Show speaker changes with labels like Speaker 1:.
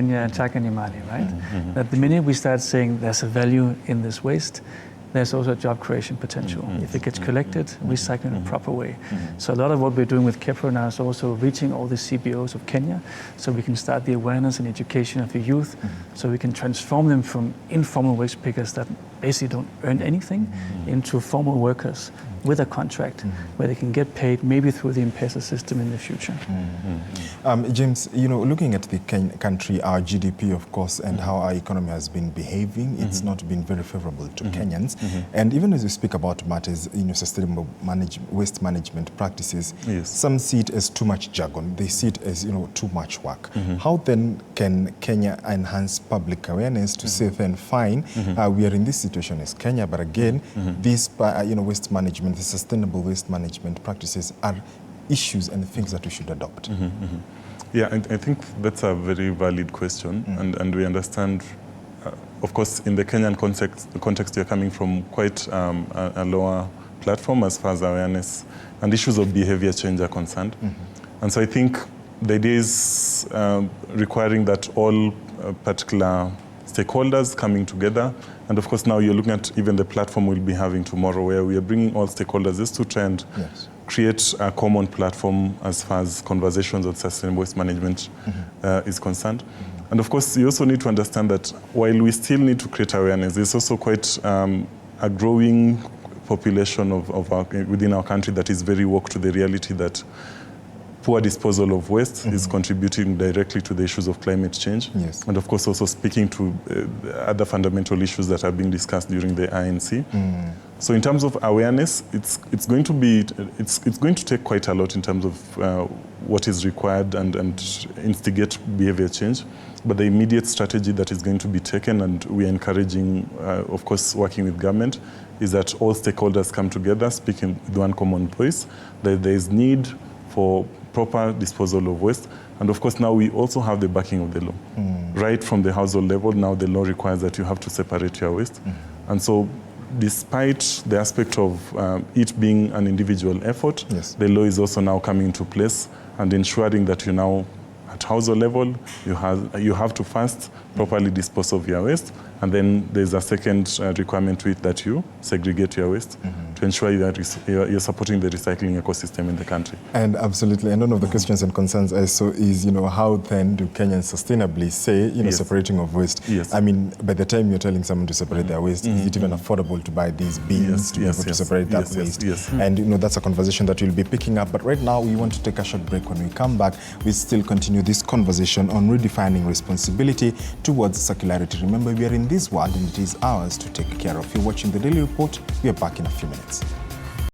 Speaker 1: Kenya and Chaka Mali, right? That the minute we start saying there's a value in this waste, there's also a job creation potential. If it gets collected, recycled in a proper way. So a lot of what we're doing with Kepro now is also reaching all the CBOs of Kenya, so we can start the awareness and education of the youth, so we can transform them from informal waste pickers that basically don't earn anything into formal workers with a contract where they can get paid maybe through the M-Pesa system in the future.
Speaker 2: James, looking at the country, our GDP, of course, and how our economy has been behaving, it's not been very favorable to Kenyans. And even as we speak about matters, sustainable waste management practices, some see it as too much jargon. They see it as, too much work. How then can Kenya enhance public awareness to say then, fine, we are in this situation as Kenya, but again, these, waste management, the sustainable waste management practices are issues and things that we should adopt?
Speaker 3: Yeah, I think that's a very valid question, and we understand, of course, in the Kenyan context, you're coming from quite a lower platform as far as awareness and issues of behavior change are concerned. And so I think the idea is requiring that all particular stakeholders coming together. And of course, now you're looking at even the platform we'll be having tomorrow, where we are bringing all stakeholders just to try and create a common platform as far as conversations on sustainable waste management is concerned. And of course, you also need to understand that while we still need to create awareness, there's also quite a growing population within our country that is very woke to the reality that poor disposal of waste is contributing directly to the issues of climate change. And of course, also speaking to other fundamental issues that are being discussed during the INC. So in terms of awareness, it's going to take quite a lot in terms of what is required and instigate behavior change. But the immediate strategy that is going to be taken, and we are encouraging, of course, working with government, is that all stakeholders come together, speaking with one common voice, that there is need for proper disposal of waste. And of course, now we also have the backing of the law. Right from the household level, now the law requires that you have to separate your waste. And so despite the aspect of it being an individual effort, the law is also now coming into place and ensuring that you now, at household level, you have to first properly dispose of your waste, and then there's a second requirement to it that you segregate your waste to ensure that you're supporting the recycling ecosystem in the country.
Speaker 2: And absolutely, and one of the questions and concerns I saw is, how then do Kenyans sustainably say, separating of waste? I mean, by the time you're telling someone to separate their waste, is it even affordable to buy these bins to be able to separate that waste? And that's a conversation that we'll be picking up. But right now, we want to take a short break. When we come back, we still continue this conversation on redefining responsibility towards circularity. Remember, we are in this world and it is ours to take care of. You're watching The Daily Report. We are back in a few minutes.